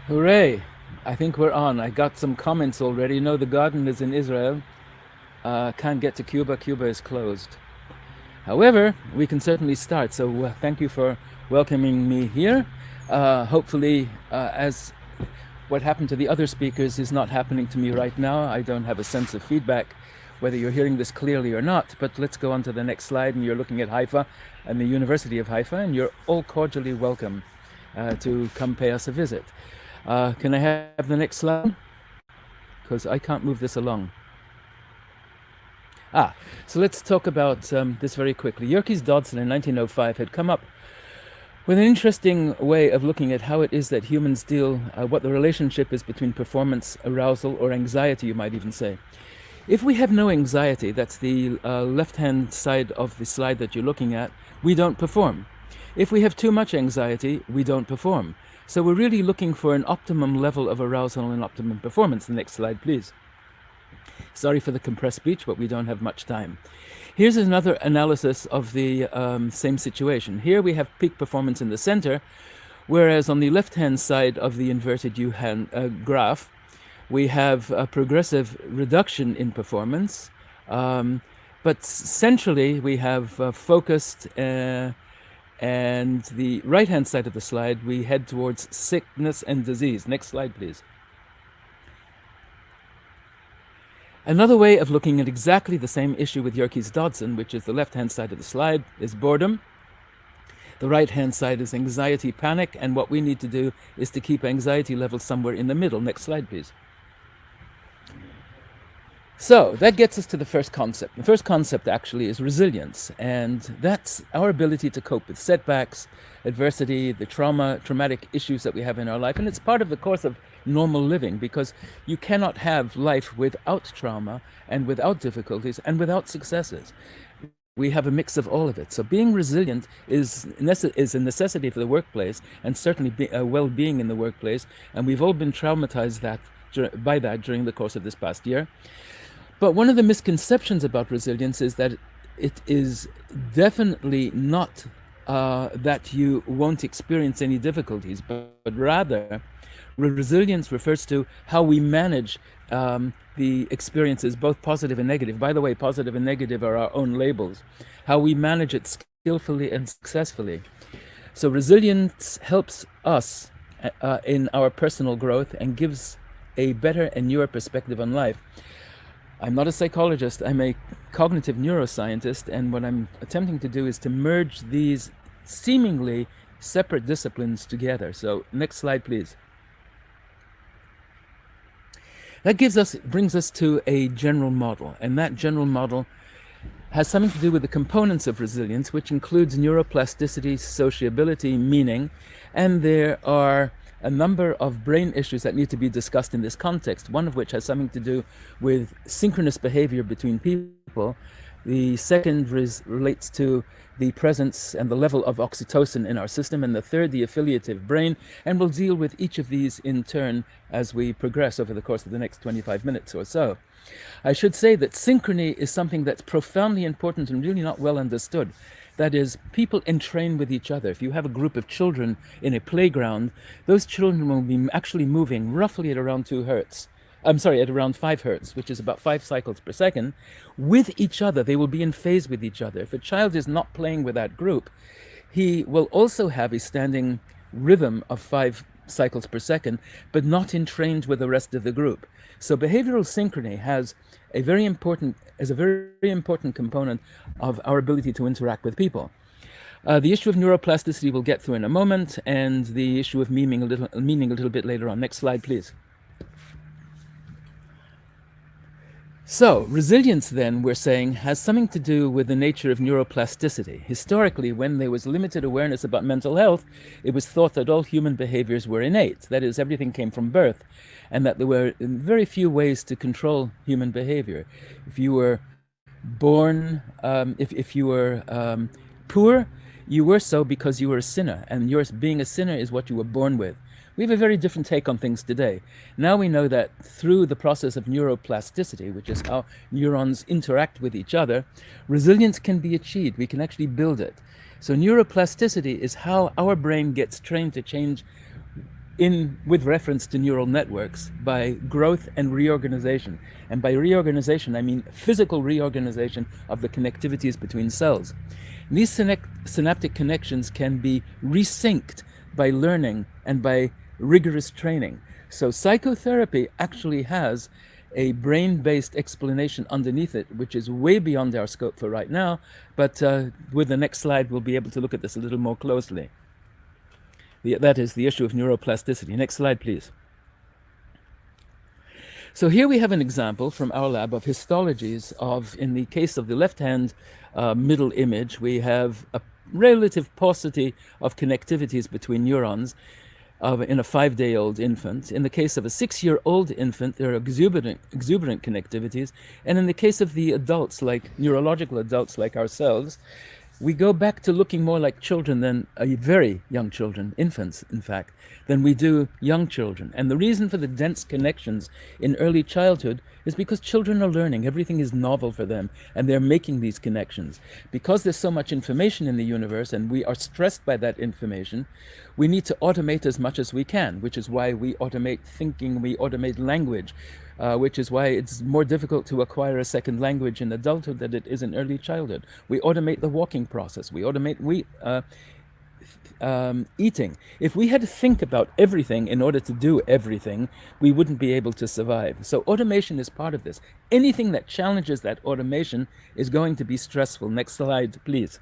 Hooray! I think we're on. I got some comments already. No, the garden is in Israel. Can't get to Cuba. Cuba is closed. However, we can certainly start. So thank you for welcoming me here. Hopefully, as what happened to the other speakers is not happening to me right now. I don't have a sense of feedback, whether you're hearing this clearly or not. But let's go on to the next slide. And you're looking at Haifa and the University of Haifa, and you're all cordially welcome to come pay us a visit. Can I have the next slide? Because I can't move this along. So let's talk about this very quickly. Yerkes Dodson in 1905 had come up with an interesting way of looking at how it is that humans deal, what the relationship is between performance, arousal, or anxiety, you might even say. If we have no anxiety, that's the left-hand side of the slide that you're looking at, we don't perform. If we have too much anxiety, we don't perform. So we're really looking for an optimum level of arousal and optimum performance. The next slide, please. Sorry for the compressed speech, but we don't have much time. Here's another analysis of the same situation. Here we have peak performance in the center, whereas on the left-hand side of the inverted U graph, we have a progressive reduction in performance, but centrally we have focused, and the right-hand side of the slide, we head towards sickness and disease. Next slide, please. Another way of looking at exactly the same issue with Yerkes Dodson, which is the left-hand side of the slide, is boredom. The right-hand side is anxiety, panic, and what we need to do is to keep anxiety levels somewhere in the middle. Next slide, please. So that gets us to the first concept. The first concept actually is resilience, and that's our ability to cope with setbacks, adversity, the traumatic issues that we have in our life. And it's part of the course of normal living, because you cannot have life without trauma and without difficulties and without successes. We have a mix of all of it. So being resilient is a necessity for the workplace, and certainly well-being in the workplace. And we've all been traumatized by that during the course of this past year. But one of the misconceptions about resilience is that it is definitely not that you won't experience any difficulties, but rather resilience refers to how we manage the experiences, both positive and negative. By the way, positive and negative are our own labels. How we manage it skillfully and successfully. So resilience helps us in our personal growth and gives a better and newer perspective on life. I'm not a psychologist, I'm a cognitive neuroscientist, and what I'm attempting to do is to merge these seemingly separate disciplines together. So next slide, please. That brings us to a general model, and that general model has something to do with the components of resilience, which includes neuroplasticity, sociability, meaning, and there are a number of brain issues that need to be discussed in this context, one of which has something to do with synchronous behavior between people. The second relates to the presence and the level of oxytocin in our system, and the third, the affiliative brain, and we'll deal with each of these in turn as we progress over the course of the next 25 minutes or so. I should say that synchrony is something that's profoundly important and really not well understood. That is, people entrain with each other. If you have a group of children in a playground, those children will be actually moving roughly at around 2 hertz. At around 5 hertz, which is about 5 cycles per second. With each other, they will be in phase with each other. If a child is not playing with that group, he will also have a standing rhythm of 5 cycles per second, but not entrained with the rest of the group. So behavioral synchrony has a very important component of our ability to interact with people. The issue of neuroplasticity we'll get through in a moment, and the issue of meaning a little bit later on. Next slide, please. So resilience, then, we're saying, has something to do with the nature of neuroplasticity. Historically, when there was limited awareness about mental health, it was thought that all human behaviors were innate. That is, everything came from birth, and that there were very few ways to control human behavior. If you were born, if you were poor, you were so because you were a sinner, and being a sinner is what you were born with. We have a very different take on things today. Now we know that through the process of neuroplasticity, which is how neurons interact with each other, resilience can be achieved. We can actually build it. So neuroplasticity is how our brain gets trained to change with reference to neural networks by growth and reorganization. And by reorganization, I mean physical reorganization of the connectivities between cells. And these synaptic connections can be resynced by learning and by rigorous training. So psychotherapy actually has a brain-based explanation underneath it, which is way beyond our scope for right now, but with the next slide we'll be able to look at this a little more closely. That is the issue of neuroplasticity. Next slide, please. So here we have an example from our lab of histologies of, in the case of the left-hand middle image, we have a relative paucity of connectivities between neurons in a 5-day-old infant. In the case of a 6-year-old infant, there are exuberant connectivities. And in the case of the adults, like neurological adults like ourselves, we go back to looking more like children than very young children, infants, in fact, than we do young children. And the reason for the dense connections in early childhood is because children are learning. Everything is novel for them, and they're making these connections. Because there's so much information in the universe, and we are stressed by that information, we need to automate as much as we can, which is why we automate thinking, we automate language, which is why it's more difficult to acquire a second language in adulthood than it is in early childhood. We automate the walking process. We automate eating. If we had to think about everything in order to do everything, we wouldn't be able to survive. So automation is part of this. Anything that challenges that automation is going to be stressful. Next slide, please.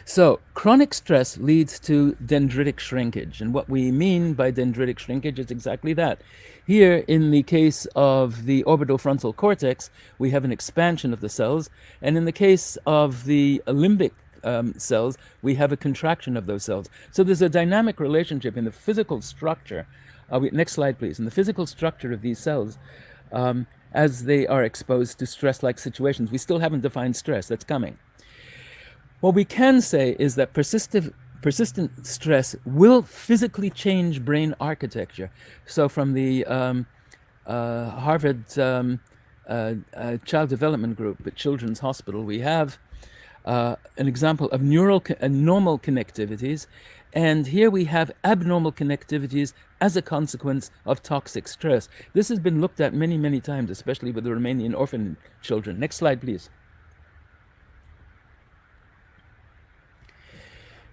So chronic stress leads to dendritic shrinkage. And what we mean by dendritic shrinkage is exactly that. Here, in the case of the orbital frontal cortex, we have an expansion of the cells. And in the case of the limbic cells, we have a contraction of those cells. So there's a dynamic relationship in the physical structure. Next slide, please. In the physical structure of these cells, as they are exposed to stress-like situations. We still haven't defined stress. That's coming. What we can say is that persistent stress will physically change brain architecture. So from the Harvard Child Development Group at Children's Hospital, we have an example of normal connectivities, and here we have abnormal connectivities as a consequence of toxic stress. This has been looked at many, many times, especially with the Romanian orphan children. Next slide, please.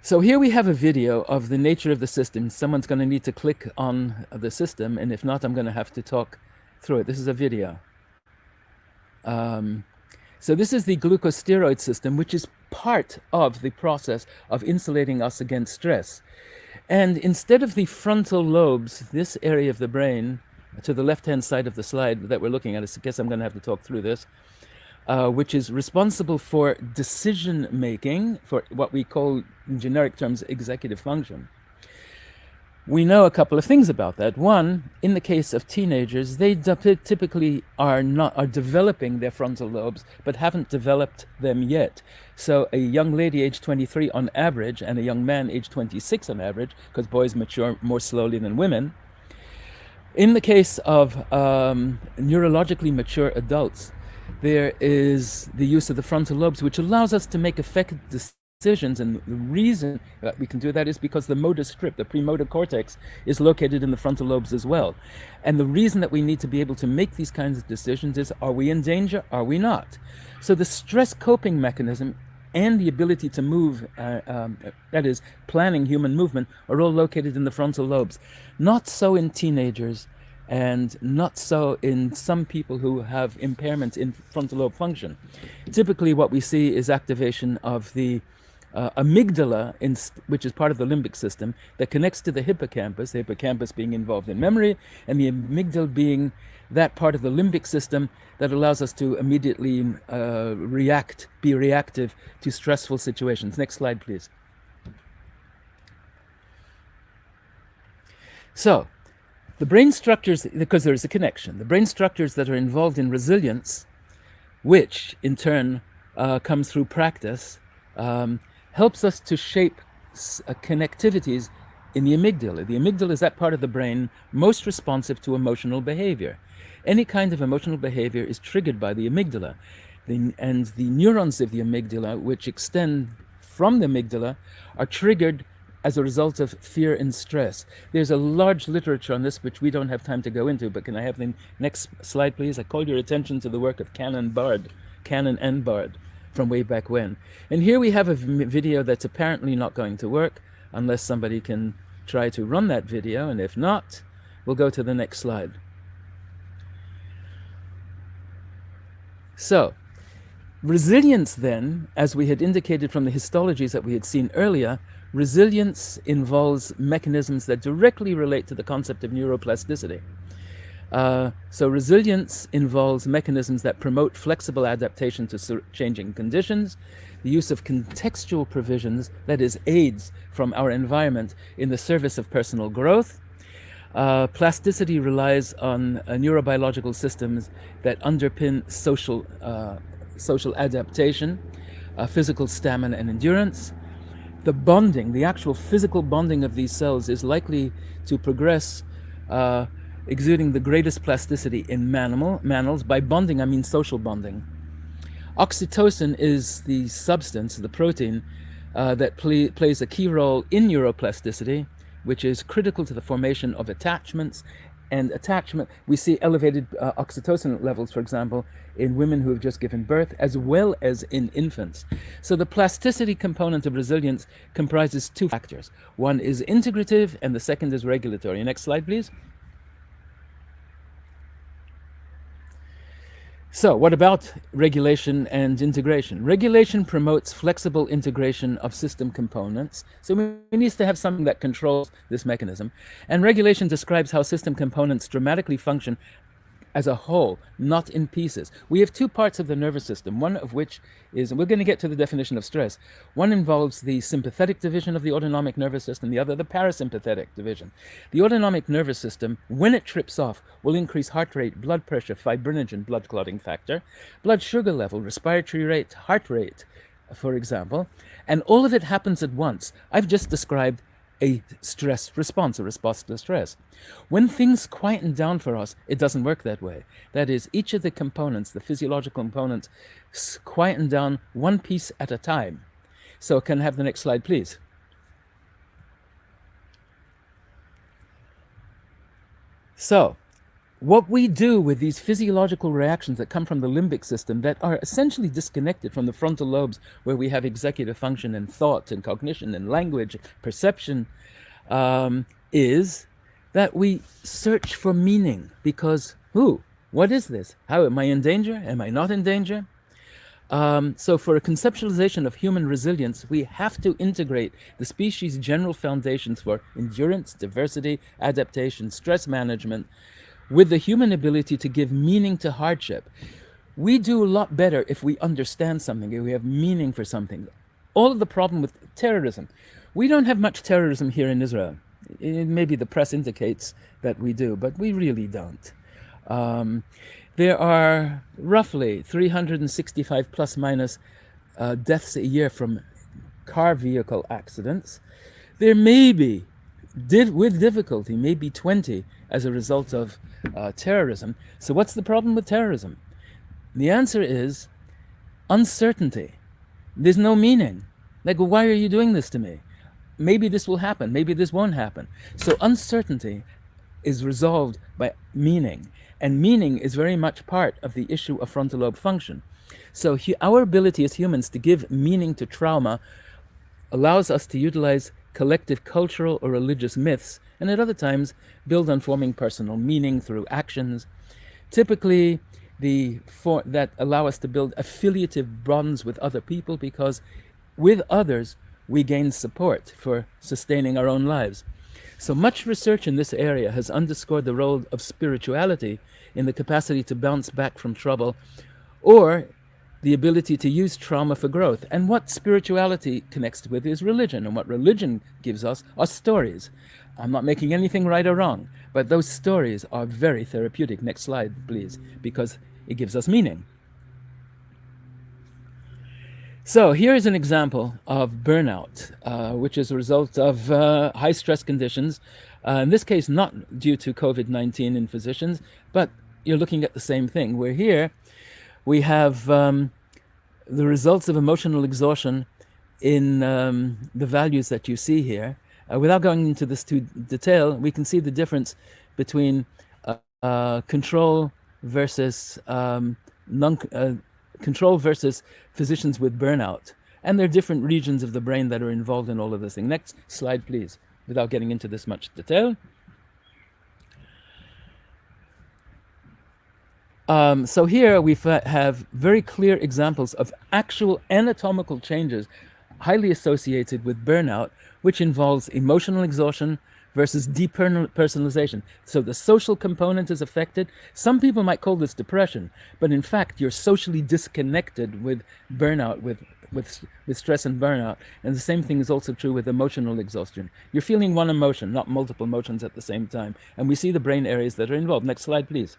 So here we have a video of the nature of the system. Someone's going to need to click on the system, and if not, I'm going to have to talk through it. This is a video. So this is the glucosteroid system, which is part of the process of insulating us against stress. And instead of the frontal lobes, this area of the brain, to the left-hand side of the slide that we're looking at, I guess I'm going to have to talk through this, which is responsible for decision-making, for what we call, in generic terms, executive function. We know a couple of things about that. One, in the case of teenagers, they typically are developing their frontal lobes, but haven't developed them yet. So a young lady aged 23 on average, and a young man aged 26 on average, because boys mature more slowly than women. In the case of neurologically mature adults, there is the use of the frontal lobes, which allows us to make effective decisions. And the reason that we can do that is because the motor strip, the premotor cortex, is located in the frontal lobes as well. And the reason that we need to be able to make these kinds of decisions is, are we in danger? Are we not? So the stress coping mechanism and the ability to move, that is, planning human movement, are all located in the frontal lobes. Not so in teenagers, and not so in some people who have impairments in frontal lobe function. Typically what we see is activation of the amygdala, which is part of the limbic system, that connects to the hippocampus being involved in memory, and the amygdala being that part of the limbic system that allows us to immediately be reactive to stressful situations. Next slide, please. So, the brain structures, because there is a connection, the brain structures that are involved in resilience, which in turn comes through practice, helps us to shape connectivities in the amygdala. The amygdala is that part of the brain most responsive to emotional behavior. Any kind of emotional behavior is triggered by the amygdala. And the neurons of the amygdala, which extend from the amygdala, are triggered as a result of fear and stress. There's a large literature on this, which we don't have time to go into, but can I have the next slide, please? I call your attention to the work of Cannon and Bard from way back when. And here we have a video that's apparently not going to work unless somebody can try to run that video, and if not, we'll go to the next slide. So, resilience then, as we had indicated from the histologies that we had seen earlier, resilience involves mechanisms that directly relate to the concept of neuroplasticity. So resilience involves mechanisms that promote flexible adaptation to changing conditions, the use of contextual provisions, that is, aids from our environment in the service of personal growth. Plasticity relies on neurobiological systems that underpin social adaptation, physical stamina and endurance. The bonding, the actual physical bonding of these cells is likely to progress, exuding the greatest plasticity in mammals. By bonding, I mean social bonding. Oxytocin is the substance, the protein, that plays a key role in neuroplasticity, which is critical to the formation of attachments. And attachment, we see elevated oxytocin levels, for example, in women who have just given birth, as well as in infants. So the plasticity component of resilience comprises two factors. One is integrative, and the second is regulatory. Next slide, please. So what about regulation and integration? Regulation promotes flexible integration of system components. So we need to have something that controls this mechanism. And regulation describes how system components dramatically function as a whole, not in pieces. We have two parts of the nervous system, one of which is, and we're going to get to the definition of stress, one involves the sympathetic division of the autonomic nervous system, the other the parasympathetic division. The autonomic nervous system, when it trips off, will increase heart rate, blood pressure, fibrinogen, blood clotting factor, blood sugar level, respiratory rate, heart rate, for example, and all of it happens at once. I've just described a stress response, a response to stress. When things quieten down for us, it doesn't work that way. That is, each of the components, the physiological components, quieten down one piece at a time. So can I have the next slide, please? So, what we do with these physiological reactions that come from the limbic system that are essentially disconnected from the frontal lobes, where we have executive function and thought and cognition and language, perception, is that we search for meaning. Because what is this? How am I in danger? Am I not in danger? So for a conceptualization of human resilience, we have to integrate the species' general foundations for endurance, diversity, adaptation, stress management, with the human ability to give meaning to hardship. We do a lot better if we understand something, if we have meaning for something. All of the problem with terrorism, we don't have much terrorism here in Israel. Maybe the press indicates that we do, but we really don't. There are roughly 365 plus minus deaths a year from car vehicle accidents. There may be, with difficulty, maybe 20 as a result of terrorism. So what's the problem with terrorism? The answer is uncertainty. There's no meaning. Like, well, why are you doing this to me? Maybe this will happen, maybe this won't happen. So uncertainty is resolved by meaning, and meaning is very much part of the issue of frontal lobe function. So our ability as humans to give meaning to trauma allows us to utilize collective cultural or religious myths, and at other times build on forming personal meaning through actions, typically that allow us to build affiliative bonds with other people, because with others we gain support for sustaining our own lives. So much research in this area has underscored the role of spirituality in the capacity to bounce back from trouble, or the ability to use trauma for growth. And what spirituality connects with is religion, and what religion gives us are stories. I'm not making anything right or wrong, but those stories are very therapeutic. Next slide, please, because it gives us meaning. So here is an example of burnout, which is a result of high stress conditions, in this case not due to COVID-19 in physicians, but you're looking at the same thing. Where here we have the results of emotional exhaustion in the values that you see here. Without going into this too detail, we can see the difference between control versus control versus physicians with burnout. And there are different regions of the brain that are involved in all of this thing. Next slide, please, without getting into this much detail. So here we have very clear examples of actual anatomical changes highly associated with burnout, which involves emotional exhaustion versus depersonalization. So the social component is affected. Some people might call this depression, but in fact, you're socially disconnected with burnout, with stress and burnout. And the same thing is also true with emotional exhaustion. You're feeling one emotion, not multiple emotions at the same time. And we see the brain areas that are involved. Next slide, please.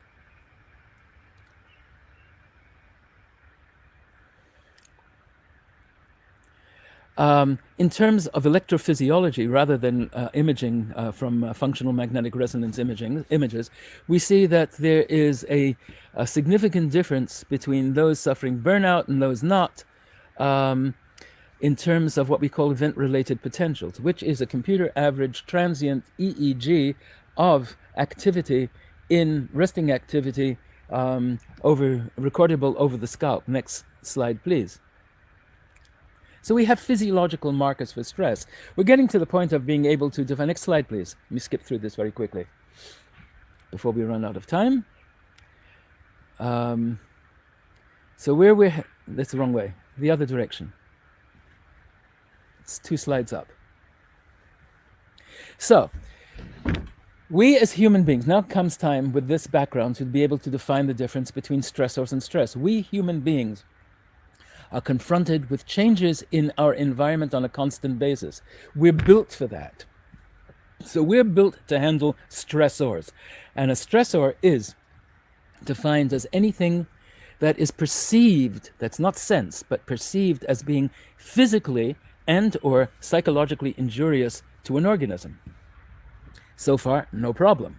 In terms of electrophysiology, rather than imaging from functional magnetic resonance images, we see that there is a significant difference between those suffering burnout and those not, in terms of what we call event-related potentials, which is a computer average transient EEG of activity in resting activity recordable over the scalp. Next slide, please. So we have physiological markers for stress. We're getting to the point of being able to define. Next slide, please. Let me skip through this very quickly before we run out of time. So that's the wrong way. The other direction. It's 2 slides up. So we as human beings, now comes time with this background to be able to define the difference between stressors and stress. We human beings are confronted with changes in our environment on a constant basis. We're built for that. So we're built to handle stressors. And a stressor is defined as anything that is perceived, that's not sensed, but perceived as being physically and or psychologically injurious to an organism. So far, no problem.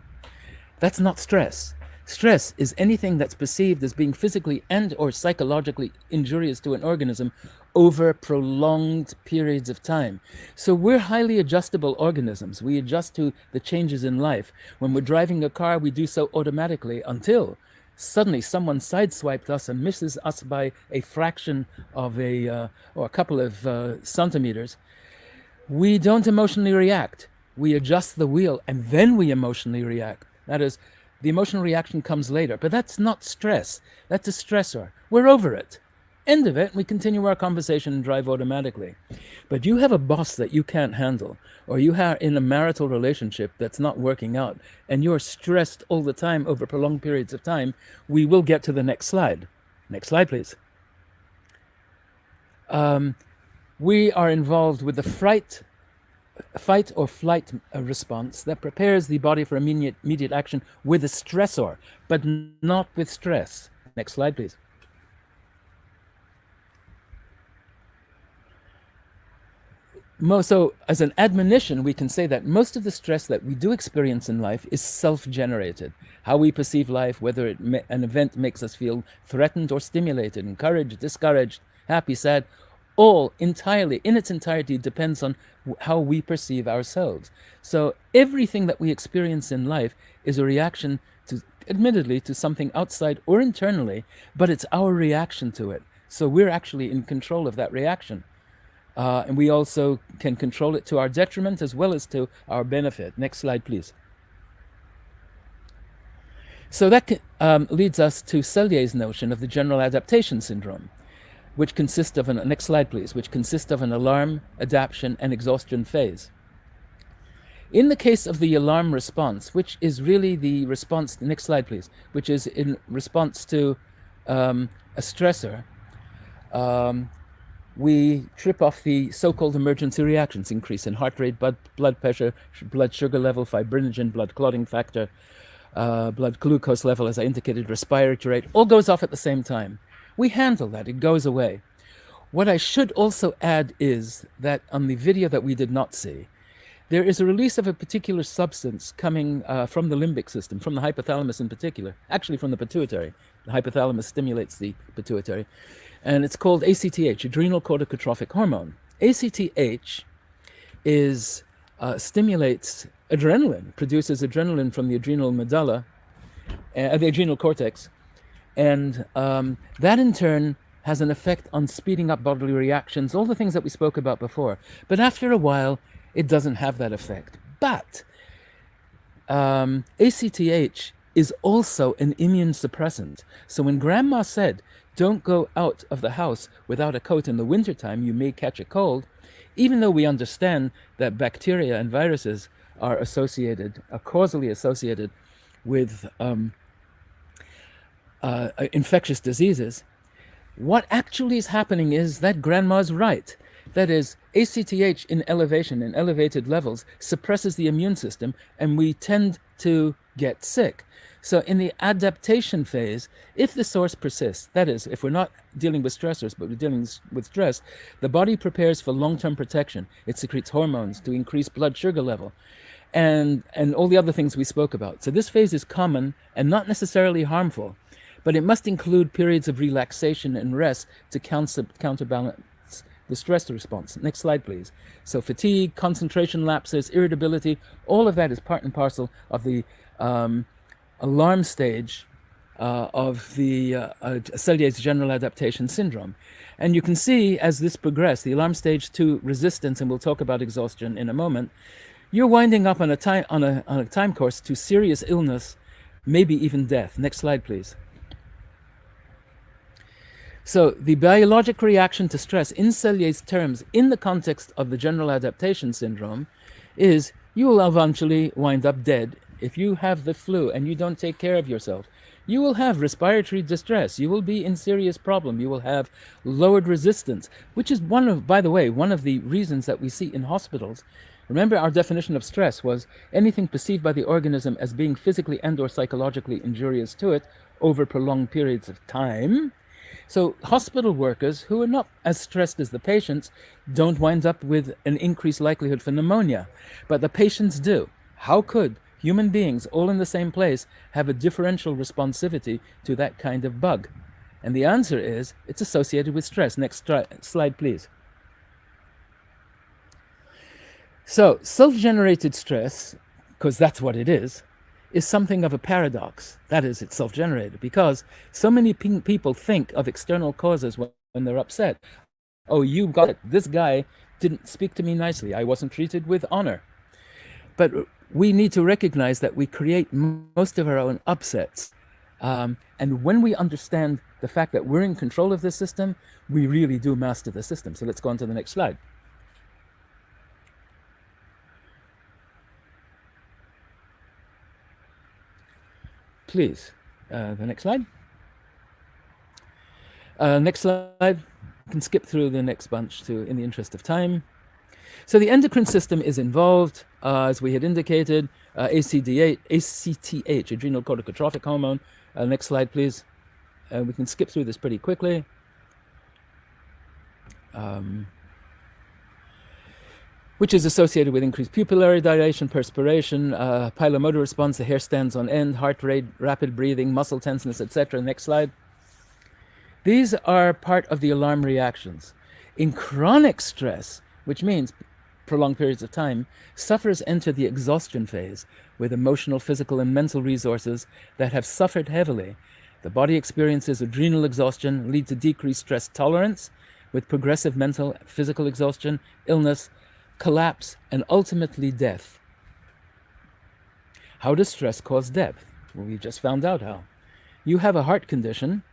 That's not stress. Stress is anything that's perceived as being physically and or psychologically injurious to an organism over prolonged periods of time. So we're highly adjustable organisms. We adjust to the changes in life. When we're driving a car, we do so automatically until suddenly someone sideswiped us and misses us by a fraction of or a couple of centimeters. We don't emotionally react. We adjust the wheel and then we emotionally react. That is, the emotional reaction comes later, but that's not stress. That's a stressor. We're over it. End of it, we continue our conversation and drive automatically. But you have a boss that you can't handle, or you are in a marital relationship that's not working out, and you're stressed all the time over prolonged periods of time. We will get to the next slide. Next slide, please. We are involved with the fight or flight response that prepares the body for immediate action with a stressor, but not with stress. Next slide, please. So as an admonition, we can say that most of the stress that we do experience in life is self-generated. How we perceive life, whether an event makes us feel threatened or stimulated, encouraged, discouraged, happy, sad, all entirely, in its entirety, depends on how we perceive ourselves. So everything that we experience in life is a reaction to, admittedly, to something outside or internally, but it's our reaction to it. So we're actually in control of that reaction. And we also can control it to our detriment as well as to our benefit. Next slide, please. So that leads us to Sellier's notion of the general adaptation syndrome, which consists of next slide, please, which consists of an alarm, adaptation, and exhaustion phase. In the case of the alarm response, which is really the response, next slide, please, which is in response to a stressor, we trip off the so-called emergency reactions: increase in heart rate, blood pressure, blood sugar level, fibrinogen, blood clotting factor, blood glucose level, as I indicated, respiratory rate, all goes off at the same time. We handle that, it goes away. What I should also add is that on the video that we did not see, there is a release of a particular substance coming from the limbic system, from the hypothalamus in particular, actually from the pituitary. The hypothalamus stimulates the pituitary. And it's called ACTH, adrenal corticotrophic hormone. ACTH is stimulates adrenaline, produces adrenaline from the adrenal medulla, the adrenal cortex, and that in turn has an effect on speeding up bodily reactions, all the things that we spoke about before. But after a while, it doesn't have that effect. But ACTH is also an immune suppressant. So when Grandma said, don't go out of the house without a coat in the wintertime, you may catch a cold, even though we understand that bacteria and viruses are causally associated with infectious diseases, what actually is happening is that Grandma's right. That is, ACTH in elevated levels, suppresses the immune system, and we tend to get sick. So in the adaptation phase, if the source persists, that is, if we're not dealing with stressors, but we're dealing with stress, the body prepares for long-term protection. It secretes hormones to increase blood sugar level, and all the other things we spoke about. So this phase is common and not necessarily harmful, but it must include periods of relaxation and rest to counterbalance the stress response. Next slide, please. So fatigue, concentration lapses, irritability, all of that is part and parcel of the alarm stage of the Cellier's general adaptation syndrome. And you can see as this progresses, the alarm stage 2 resistance, and we'll talk about exhaustion in a moment, you're winding up on a time course to serious illness, maybe even death. Next slide, please. So the biologic reaction to stress in Cellier's terms in the context of the general adaptation syndrome is you will eventually wind up dead if you have the flu and you don't take care of yourself. You will have respiratory distress. You will be in serious problem. You will have lowered resistance, which is by the way, one of the reasons that we see in hospitals. Remember, our definition of stress was anything perceived by the organism as being physically and or psychologically injurious to it over prolonged periods of time. So hospital workers who are not as stressed as the patients don't wind up with an increased likelihood for pneumonia, but the patients do. How could human beings all in the same place have a differential responsivity to that kind of bug? And the answer is it's associated with stress. Next slide, please. So self-generated stress, because that's what it is something of a paradox. That is, it's self-generated, because so many people think of external causes when they're upset. Oh, you got it. This guy didn't speak to me nicely. I wasn't treated with honor. But we need to recognize that we create most of our own upsets. And when we understand the fact that we're in control of this system, we really do master the system. So let's go on to the next slide. Please, the next slide. Next slide. You can skip through the next bunch in the interest of time. So the endocrine system is involved, as we had indicated, ACTH, adrenal corticotrophic hormone. Next slide, please. We can skip through this pretty quickly. Which is associated with increased pupillary dilation, perspiration, pilomotor response, the hair stands on end, heart rate, rapid breathing, muscle tenseness, etc. Next slide. These are part of the alarm reactions. In chronic stress, which means prolonged periods of time, sufferers enter the exhaustion phase with emotional, physical, and mental resources that have suffered heavily. The body experiences adrenal exhaustion, lead to decreased stress tolerance, with progressive mental, physical exhaustion, illness, collapse, and ultimately death. How does stress cause death? Well, we just found out how. You have a heart condition,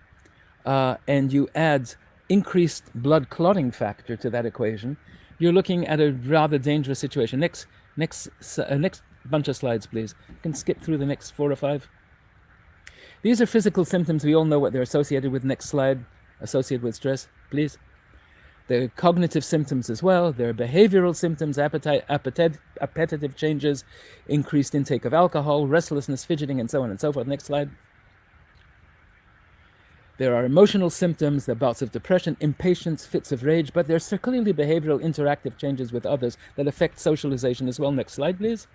and you add increased blood clotting factor to that equation. You're looking at a rather dangerous situation. Next bunch of slides, please. You can skip through the next 4 or 5. These are physical symptoms. We all know what they're associated with. Next slide. Associated with stress, please. There are cognitive symptoms as well. There are behavioral symptoms, appetitive changes, increased intake of alcohol, restlessness, fidgeting, and so on and so forth. Next slide. There are emotional symptoms, the bouts of depression, impatience, fits of rage, but there's clearly behavioral interactive changes with others that affect socialization as well. Next slide, please.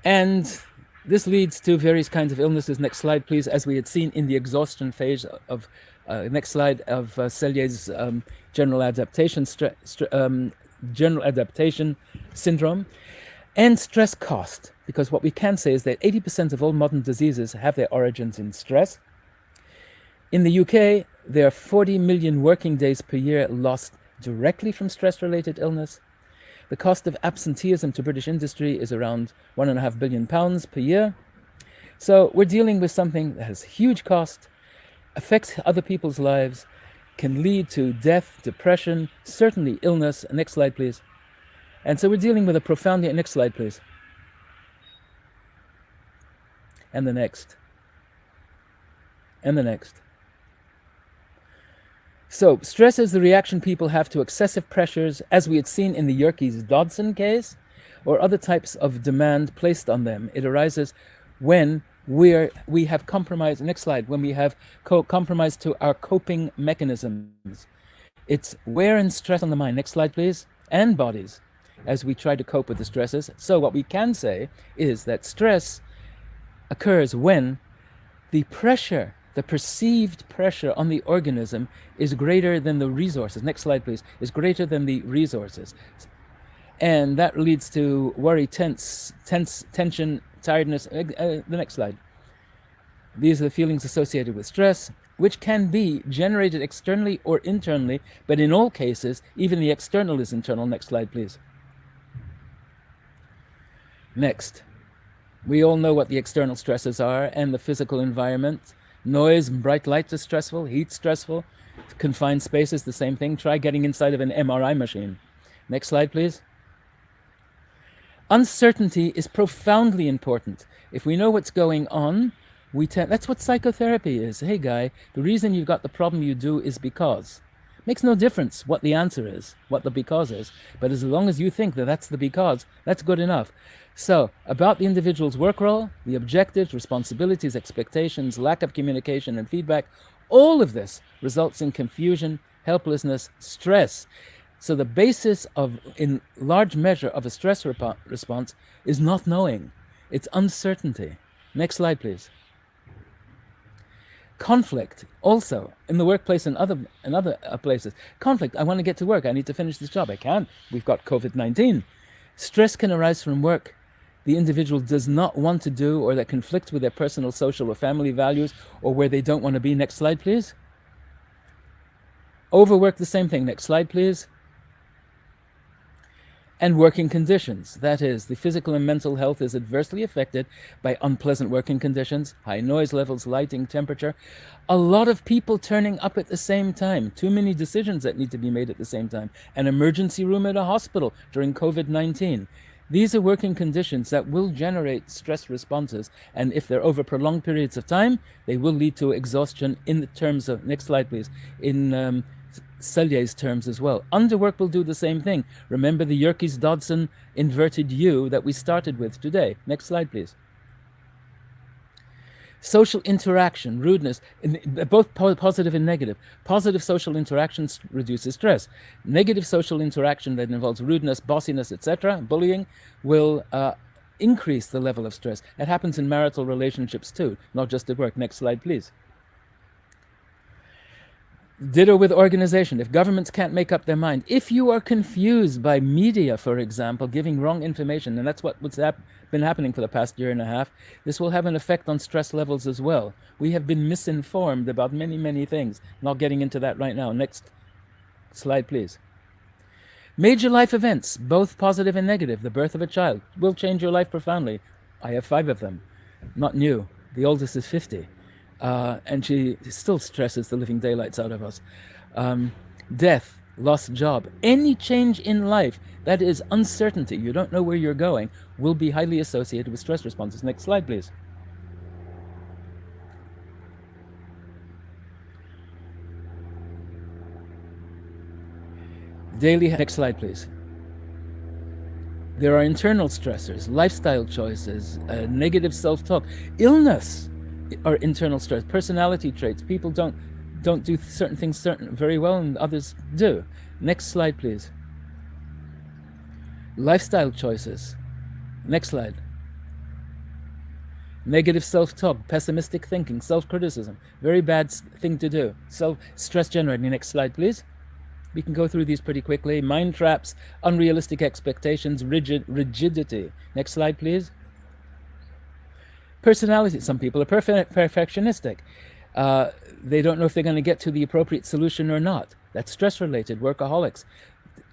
And this leads to various kinds of illnesses. Next slide, please. As we had seen in the exhaustion phase of next slide of Cellier's general adaptation general adaptation syndrome, and stress cost, because what we can say is that 80% of all modern diseases have their origins in stress. In the UK, there are 40 million working days per year lost directly from stress-related illness. The cost of absenteeism to British industry is around £1.5 billion per year. So we're dealing with something that has huge cost, affects other people's lives, can lead to death, depression, certainly illness. Next slide, please. And so we're dealing with a profoundly... Next slide, please. And the next. And the next. So stress is the reaction people have to excessive pressures, as we had seen in the Yerkes-Dodson case, or other types of demand placed on them. It arises when we have compromised... Next slide. When we have compromised to our coping mechanisms. It's wear and stress on the mind. Next slide, please. And bodies, as we try to cope with the stresses. So what we can say is that stress occurs when the pressure, the perceived pressure on the organism is greater than the resources. Next slide, please. Is greater than the resources. And that leads to worry, tension, tiredness. The next slide. These are the feelings associated with stress, which can be generated externally or internally, but in all cases, even the external is internal. Next slide, please. Next. We all know what the external stresses are and the physical environment. Noise and bright light is stressful, heat stressful, confined spaces, the same thing. Try getting inside of an MRI machine. Next slide, please. Uncertainty is profoundly important. If we know what's going on, that's what psychotherapy is. Hey guy, the reason you've got the problem you do is because. Makes no difference what the answer is, what the because is, but as long as you think that that's the because, that's good enough. So, about the individual's work role, the objectives, responsibilities, expectations, lack of communication and feedback, all of this results in confusion, helplessness, stress. So the basis of, in large measure, of a stress response is not knowing. It's uncertainty. Next slide, please. Conflict, also, in the workplace and other places. Conflict, I want to get to work, I need to finish this job, I can't. We've got COVID-19. Stress can arise from work the individual does not want to do, or that conflicts with their personal, social, or family values, or where they don't want to be. Next slide, please. Overwork, the same thing. Next slide, please. And working conditions. That is, the physical and mental health is adversely affected by unpleasant working conditions, high noise levels, lighting, temperature. A lot of people turning up at the same time. Too many decisions that need to be made at the same time. An emergency room at a hospital during COVID-19. These are working conditions that will generate stress responses, and if they're over prolonged periods of time, they will lead to exhaustion in the terms of, next slide please, in Selye's terms as well. Underwork will do the same thing. Remember the Yerkes-Dodson inverted U that we started with today. Next slide please. Social interaction, rudeness, both positive and negative. Positive social interaction reduces stress. Negative social interaction that involves rudeness, bossiness, etc., bullying, will increase the level of stress. It happens in marital relationships too, not just at work. Next slide, please. Ditto with organization. If governments can't make up their mind, if you are confused by media, for example, giving wrong information, and that's what's been happening for the past year and a half, this will have an effect on stress levels as well. We have been misinformed about many, many things. Not getting into that right now. Next slide, please. Major life events, both positive and negative. The birth of a child will change your life profoundly. I have 5 of them. Not new. The oldest is 50. And she still stresses the living daylights out of us. Death, lost job, any change in life that is uncertainty, you don't know where you're going, will be highly associated with stress responses. Next slide, please. Next slide, please. There are internal stressors, lifestyle choices, negative self-talk, illness. Or internal stress, personality traits. People don't do certain things very well, and others do. Next slide, please. Lifestyle choices. Next slide. Negative self-talk, pessimistic thinking, self-criticism. Very bad thing to do. Stress generating. Next slide, please. We can go through these pretty quickly. Mind traps, unrealistic expectations, rigidity. Next slide, please. Personality. Some people are perfectionistic. They don't know if they're going to get to the appropriate solution or not. That's stress-related. Workaholics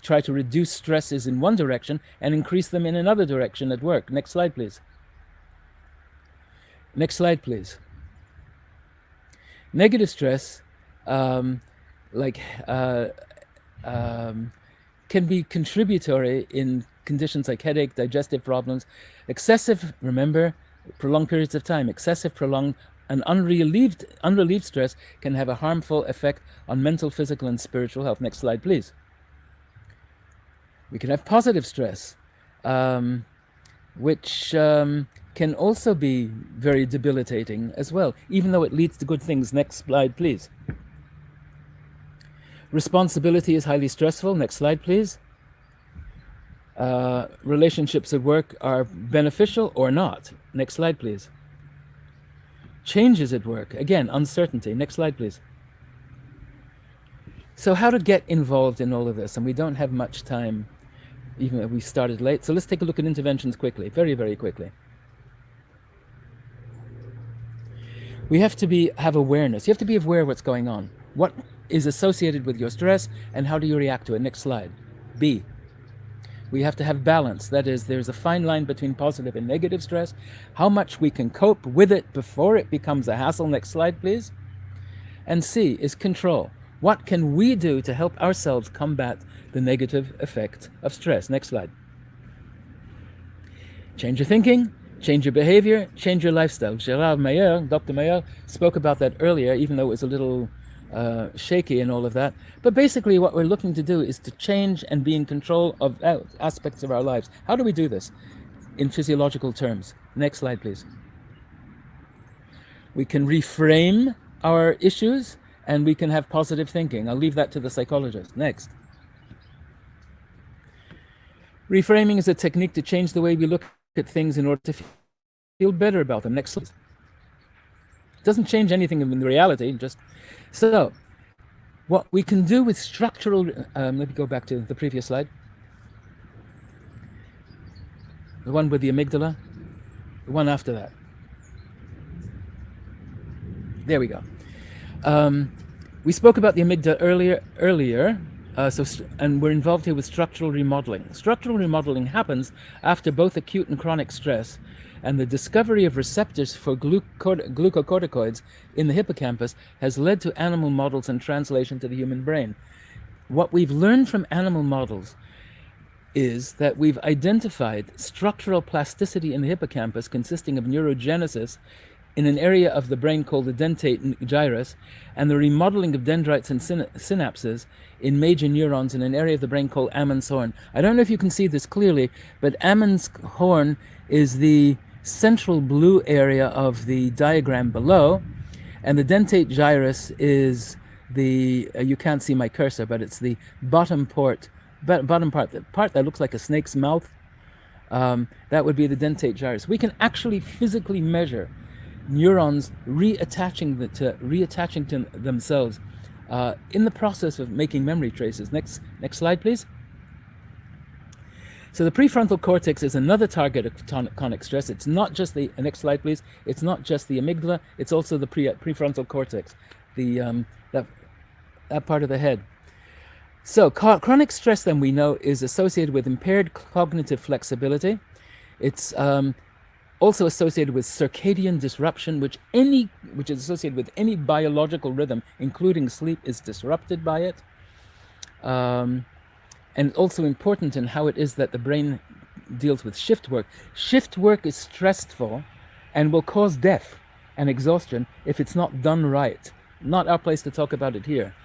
try to reduce stresses in one direction and increase them in another direction at work. Next slide, please. Next slide, please. Negative stress, can be contributory in conditions like headache, digestive problems. Excessive, remember, prolonged periods of time. Excessive, prolonged, and unrelieved stress can have a harmful effect on mental, physical, and spiritual health. Next slide, please. We can have positive stress, which can also be very debilitating as well, even though it leads to good things. Next slide, please. Responsibility is highly stressful. Next slide, please. Relationships at work are beneficial or not. Next slide, please. Changes at work, again, uncertainty. Next slide, please. So how to get involved in all of this? And we don't have much time, even though we started late. So let's take a look at interventions quickly, very, very quickly. We have to have awareness. You have to be aware of what's going on. What is associated with your stress and how do you react to it? Next slide. B. We have to have balance. That is, there's a fine line between positive and negative stress. How much we can cope with it before it becomes a hassle. Next slide, please. And C is control. What can we do to help ourselves combat the negative effect of stress? Next slide. Change your thinking, change your behavior, change your lifestyle. Dr. Meyer spoke about that earlier, even though it was a little shaky and all of that. But basically what we're looking to do is to change and be in control of aspects of our lives. How do we do this in physiological terms? Next slide, please. We can reframe our issues and we can have positive thinking. I'll leave that to the psychologist. Next. Reframing is a technique to change the way we look at things in order to feel better about them. Next slide. It doesn't change anything in reality, just so what we can do with structural, let me go back to the previous slide. The one with the amygdala, the one after that. There we go. We spoke about the amygdala earlier, and we're involved here with structural remodeling. Structural remodeling happens after both acute and chronic stress, and the discovery of receptors for glucocorticoids in the hippocampus has led to animal models and translation to the human brain. What we've learned from animal models is that we've identified structural plasticity in the hippocampus consisting of neurogenesis in an area of the brain called the dentate gyrus, and the remodeling of dendrites and synapses in major neurons in an area of the brain called Ammon's horn. I don't know if you can see this clearly, but Ammon's horn is the central blue area of the diagram below, and the dentate gyrus is the, you can't see my cursor, but it's the bottom part, the part that looks like a snake's mouth. That would be the dentate gyrus. We can actually physically measure neurons reattaching to themselves in the process of making memory traces. Next slide, please. So the prefrontal cortex is another target of tonic stress. It's not just the, next slide, please. It's not just the amygdala, it's also the prefrontal cortex, the that part of the head. So chronic stress, then, we know, is associated with impaired cognitive flexibility. It's also associated with circadian disruption, which is associated with any biological rhythm, including sleep, is disrupted by it. And also important in how it is that the brain deals with shift work. Shift work is stressful and will cause death and exhaustion if it's not done right. Not our place to talk about it here.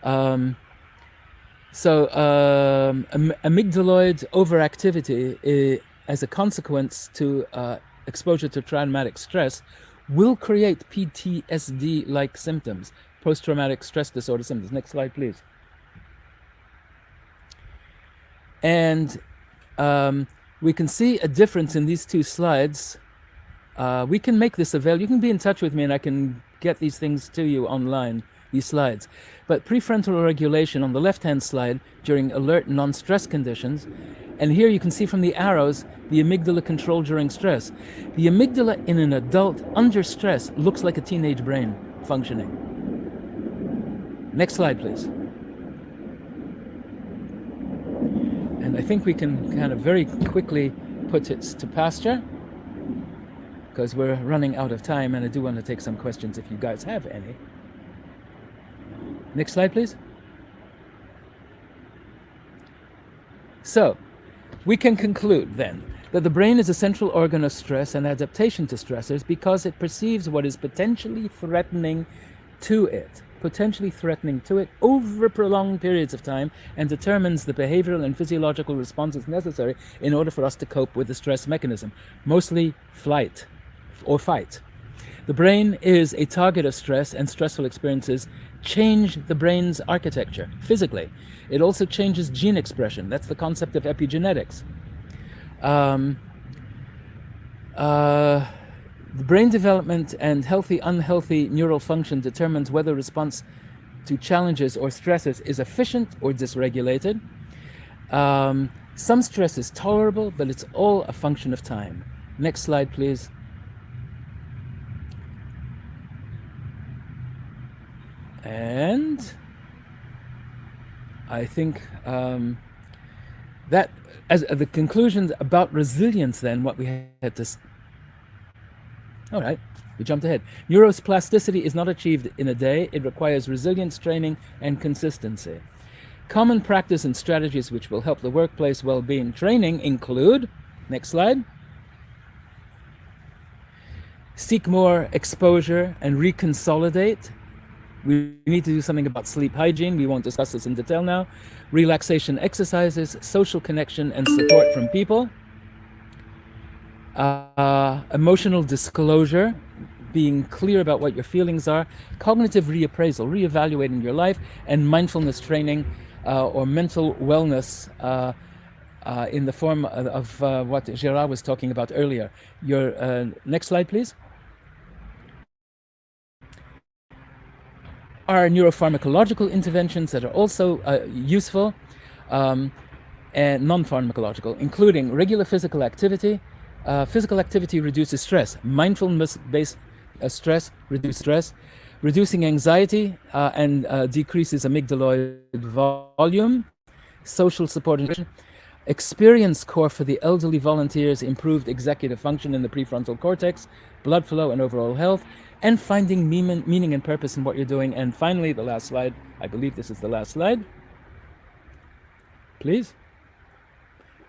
Amygdaloid overactivity as a consequence to exposure to traumatic stress will create PTSD-like symptoms, post-traumatic stress disorder symptoms. Next slide, please. And we can see a difference in these two slides. We can make this available. You can be in touch with me and I can get these things to you online these slides. But prefrontal regulation on the left-hand slide during alert non-stress conditions. And here you can see from the arrows the amygdala control during stress. The amygdala in an adult under stress looks like a teenage brain functioning. Next slide, please. And I think we can kind of very quickly put it to pasture, because we're running out of time, and I do want to take some questions if you guys have any. Next slide, please. So, we can conclude then that the brain is a central organ of stress and adaptation to stressors because it perceives what is potentially threatening to it over prolonged periods of time, and determines the behavioral and physiological responses necessary in order for us to cope with the stress mechanism, mostly flight or fight. The brain is a target of stress, and stressful experiences change the brain's architecture physically. It also changes gene expression. That's the concept of epigenetics. The brain development and healthy, unhealthy neural function determines whether response to challenges or stresses is efficient or dysregulated. Some stress is tolerable, but it's all a function of time. Next slide, please. And I think that as the conclusions about resilience, then what we had to... All right, we jumped ahead. Neuroplasticity is not achieved in a day. It requires resilience training and consistency. Common practice and strategies which will help the workplace well-being training include, next slide, seek more exposure and reconsolidate. We need to do something about sleep hygiene. We won't discuss this in detail now. Relaxation exercises, social connection and support from people. Emotional disclosure, being clear about what your feelings are. Cognitive reappraisal, reevaluating your life. And mindfulness training or mental wellness in the form of what Gerard was talking about earlier. Your next slide, please. Are neuropharmacological interventions that are also useful, and non-pharmacological, including regular physical activity. Physical activity reduces stress. Mindfulness-based stress reduces stress. Reducing anxiety and decreases amygdaloid volume. Social support and nutrition. Experience core for the elderly volunteers improved executive function in the prefrontal cortex, blood flow and overall health, and finding meaning and purpose in what you're doing. And finally, the last slide. I believe this is the last slide. Please.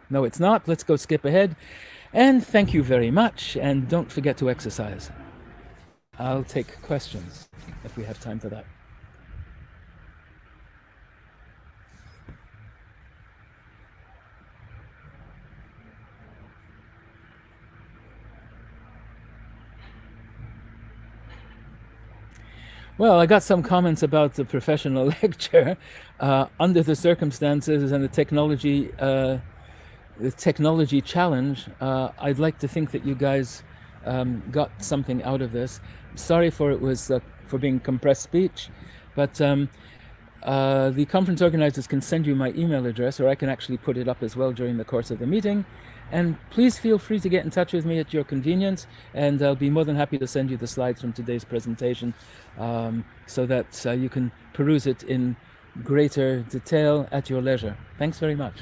No, it's not. Let's go skip ahead. And thank you very much. And don't forget to exercise. I'll take questions if we have time for that. Well, I got some comments about the professional lecture under the circumstances and the technology challenge. I'd like to think that you guys got something out of this. Sorry for being compressed speech, but the conference organizers can send you my email address, or I can actually put it up as well during the course of the meeting. And please feel free to get in touch with me at your convenience, and I'll be more than happy to send you the slides from today's presentation so that you can peruse it in greater detail at your leisure. Thanks very much.